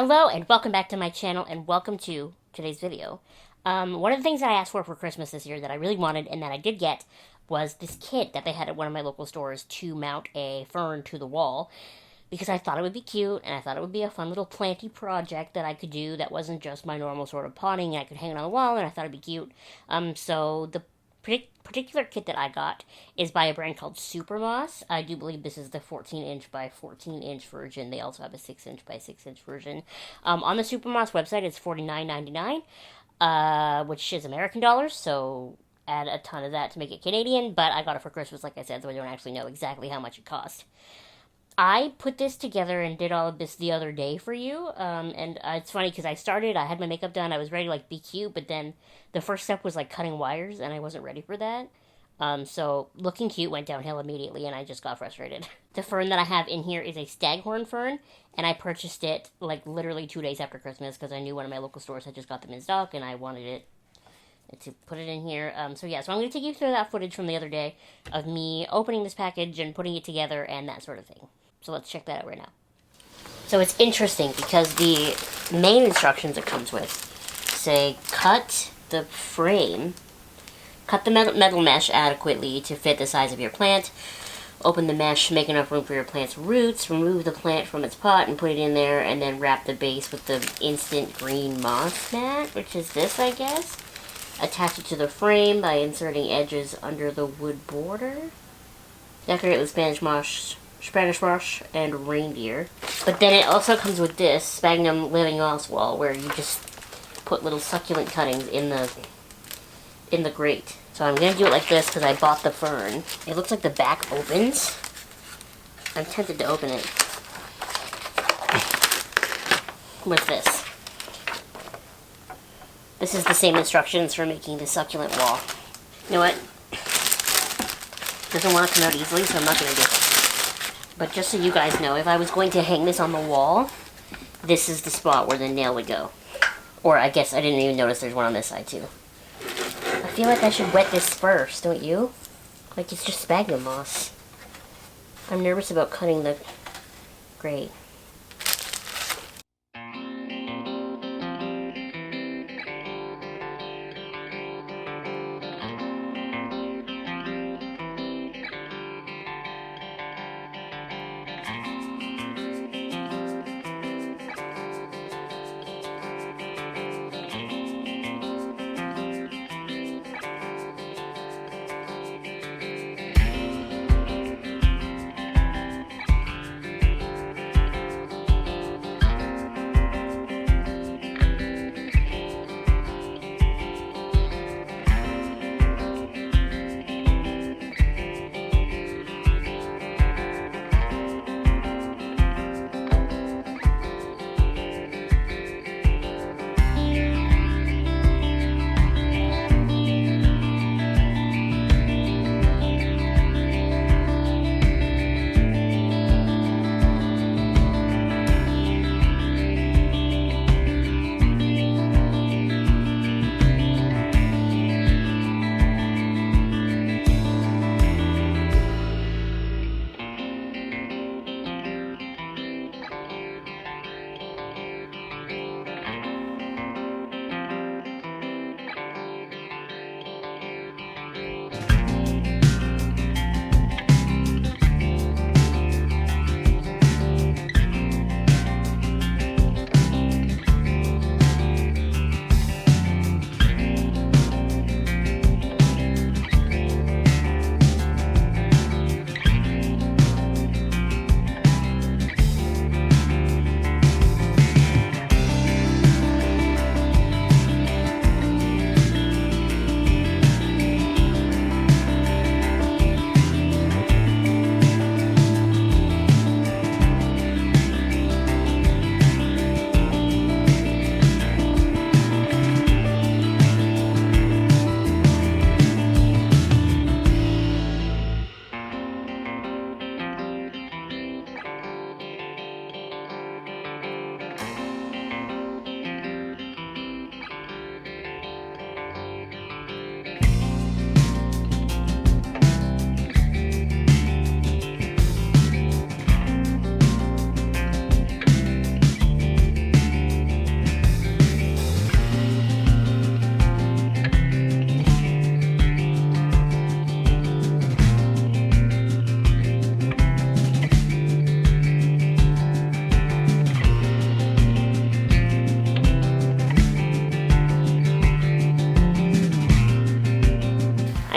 Hello and welcome back to my channel and welcome to today's video. One of the things that I asked for Christmas this year that I really wanted and that I did get was this kit that they had at one of my local stores to mount a fern to the wall because I thought it would be cute and I thought it would be a fun little planty project that I could do that wasn't just my normal sort of potting and I could hang it on the wall and I thought it'd be cute. So the particular kit that I got is by a brand called SuperMoss. I do believe this is the 14-inch by 14-inch version. They also have a 6-inch by 6-inch version. On the SuperMoss website, it's $49.99, which is American dollars, so add a ton of that to make it Canadian, but I got it for Christmas, like I said, so I don't actually know exactly how much it cost. I put this together and did all of this the other day for you, and it's funny because I had my makeup done, I was ready to, be cute, but then the first step was, cutting wires, and I wasn't ready for that. So looking cute went downhill immediately, and I just got frustrated. The fern that I have in here is a Staghorn fern, and I purchased it, literally 2 days after Christmas, because I knew one of my local stores had just got them in stock, and I wanted it to put it in here. So I'm going to take you through that footage from the other day of me opening this package and putting it together and that sort of thing. So let's check that out right now. So it's interesting because the main instructions it comes with say cut the metal mesh adequately to fit the size of your plant. Open the mesh, make enough room for your plant's roots, remove the plant from its pot and put it in there, and then wrap the base with the instant green moss mat, which is this, I guess. Attach it to the frame by inserting edges under the wood border. Decorate with Spanish moss and reindeer. But then it also comes with this sphagnum living moss wall where you just put little succulent cuttings in the grate. So I'm going to do it like this because I bought the fern. It looks like the back opens. I'm tempted to open it with this. This is the same instructions for making the succulent wall. You know what? Doesn't want to come out easily, so I'm not going to do it. But just so you guys know, if I was going to hang this on the wall, this is the spot where the nail would go. Or I guess I didn't even notice there's one on this side too. I feel like I should wet this first, don't you? Like it's just sphagnum moss. I'm nervous about cutting the grate.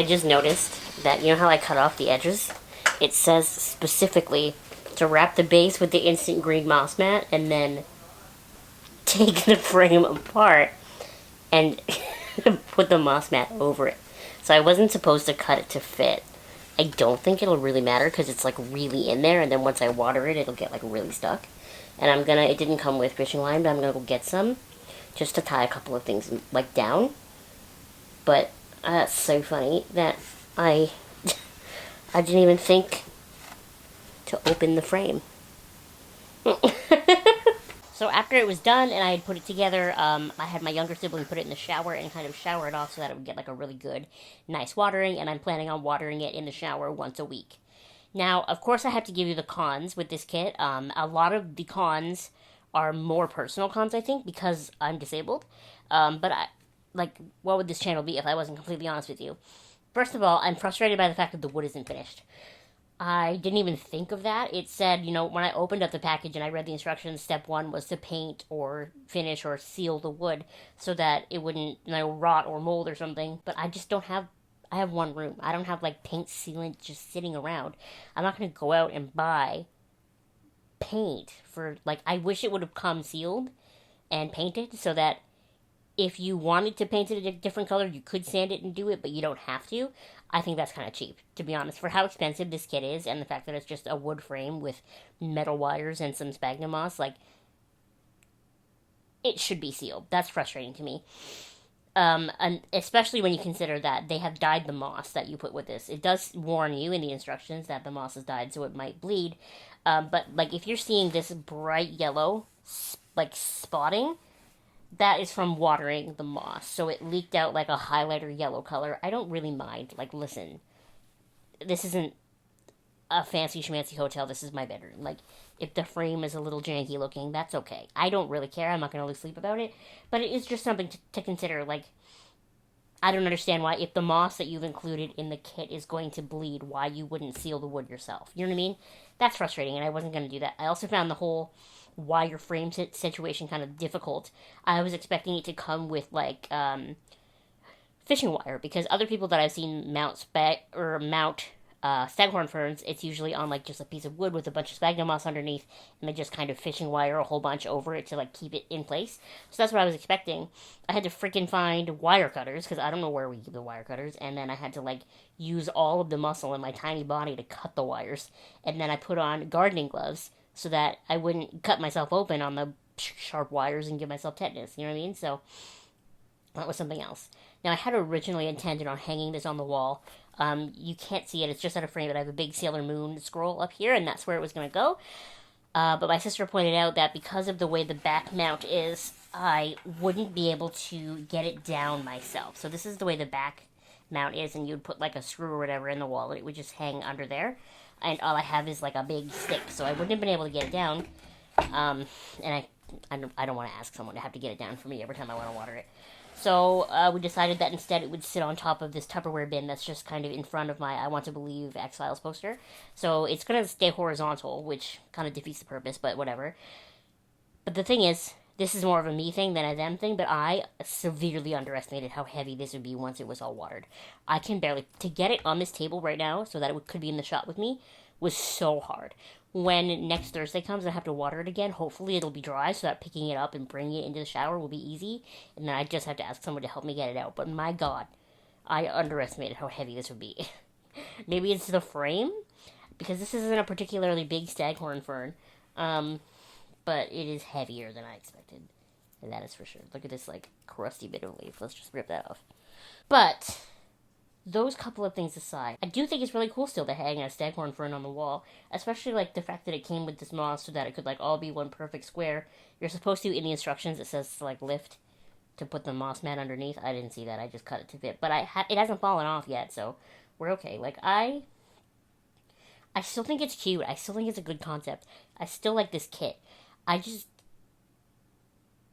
I just noticed that, you know how I cut off the edges? It says specifically to wrap the base with the instant green moss mat and then take the frame apart and put the moss mat over it. So I wasn't supposed to cut it to fit. I don't think it'll really matter because it's like really in there, and then once I water it, it'll get like really stuck. And it didn't come with fishing line, but I'm gonna go get some just to tie a couple of things like down. But that's so funny that I didn't even think to open the frame. So after it was done and I had put it together, I had my younger sibling put it in the shower and kind of shower it off so that it would get like a really good, nice watering, and I'm planning on watering it in the shower once a week. Now, of course, I have to give you the cons with this kit. A lot of the cons are more personal cons, I think, because I'm disabled. But what would this channel be if I wasn't completely honest with you? First of all, I'm frustrated by the fact that the wood isn't finished. I didn't even think of that. It said, when I opened up the package and I read the instructions, step 1 was to paint or finish or seal the wood so that it wouldn't, rot or mold or something. But I just don't have, I have one room. I don't have, paint sealant just sitting around. I'm not going to go out and buy paint for, I wish it would have come sealed and painted so that if you wanted to paint it a different color, you could sand it and do it, but you don't have to. I think that's kind of cheap, to be honest. For how expensive this kit is, and the fact that it's just a wood frame with metal wires and some sphagnum moss, it should be sealed. That's frustrating to me. And especially when you consider that they have dyed the moss that you put with this. It does warn you in the instructions that the moss is dyed, so it might bleed. But, if you're seeing this bright yellow, spotting, that is from watering the moss. So it leaked out like a highlighter yellow color. I don't really mind. Listen, this isn't a fancy schmancy hotel. This is my bedroom. If the frame is a little janky looking, that's okay. I don't really care. I'm not going to lose sleep about it. But it is just something to consider. I don't understand why, if the moss that you've included in the kit is going to bleed, why you wouldn't seal the wood yourself. You know what I mean? That's frustrating, and I wasn't going to do that. I also found the whole wire frame situation kind of difficult. I was expecting it to come with fishing wire, because other people that I've seen mount Staghorn ferns, it's usually on just a piece of wood with a bunch of sphagnum moss underneath, and they just kind of fishing wire a whole bunch over it to keep it in place. So that's what I was expecting. I had to freaking find wire cutters, because I don't know where we keep the wire cutters, and then I had to use all of the muscle in my tiny body to cut the wires, and then I put on gardening gloves so that I wouldn't cut myself open on the sharp wires and give myself tetanus, you know what I mean? So that was something else. Now, I had originally intended on hanging this on the wall. You can't see it, it's just out of frame, but I have a big Sailor Moon scroll up here, and that's where it was going to go. But my sister pointed out that because of the way the back mount is, I wouldn't be able to get it down myself. So this is the way the back mount is, and you'd put a screw or whatever in the wall, and it would just hang under there. And all I have is a big stick, so I wouldn't have been able to get it down. And I don't want to ask someone to have to get it down for me every time I want to water it. So we decided that instead it would sit on top of this Tupperware bin that's just kind of in front of my I Want to Believe X-Files poster. So it's going to stay horizontal, which kind of defeats the purpose, but whatever. But the thing is, this is more of a me thing than a them thing, but I severely underestimated how heavy this would be once it was all watered. I can barely... To get it on this table right now so that it could be in the shot with me was so hard. When next Thursday comes and I have to water it again, hopefully it'll be dry so that picking it up and bringing it into the shower will be easy, and then I just have to ask someone to help me get it out. But my God, I underestimated how heavy this would be. Maybe it's the frame, because this isn't a particularly big Staghorn fern, but it is heavier than I expected, and that is for sure. Look at this crusty bit of leaf. Let's just rip that off. But those couple of things aside, I do think it's really cool still to hang a Staghorn fern on the wall, especially the fact that it came with this moss so that it could all be one perfect square. You're supposed to, in the instructions, it says to lift to put the moss mat underneath. I didn't see that. I just cut it to fit, but it hasn't fallen off yet, so we're okay. I still think it's cute. I still think it's a good concept. I still like this kit. I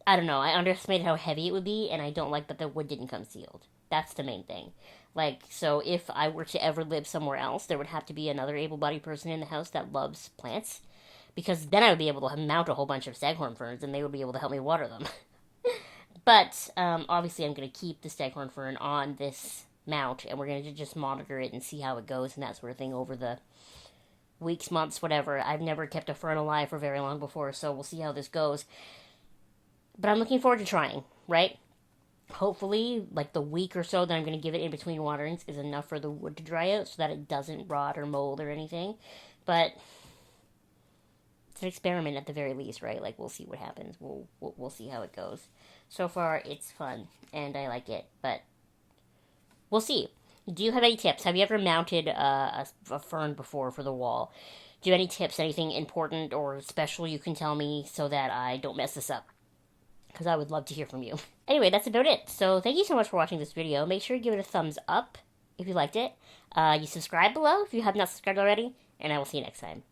don't know. I underestimated how heavy it would be, and I don't like that the wood didn't come sealed. That's the main thing. So if I were to ever live somewhere else, there would have to be another able-bodied person in the house that loves plants, because then I would be able to mount a whole bunch of Staghorn ferns, and they would be able to help me water them. But, obviously I'm going to keep the Staghorn fern on this mount, and we're going to just monitor it and see how it goes and that sort of thing over the weeks, months, whatever. I've never kept a fern alive for very long before, so we'll see how this goes. But I'm looking forward to trying, right? Hopefully, like the week or so that I'm going to give it in between waterings is enough for the wood to dry out so that it doesn't rot or mold or anything. But it's an experiment at the very least, right? Like, we'll see what happens. We'll see how it goes. So far, it's fun, and I like it, but we'll see. Do you have any tips? Have you ever mounted a fern before for the wall? Do you have any tips, anything important or special you can tell me so that I don't mess this up? Because I would love to hear from you. Anyway, that's about it. So thank you so much for watching this video. Make sure you give it a thumbs up if you liked it. You subscribe below if you have not subscribed already. And I will see you next time.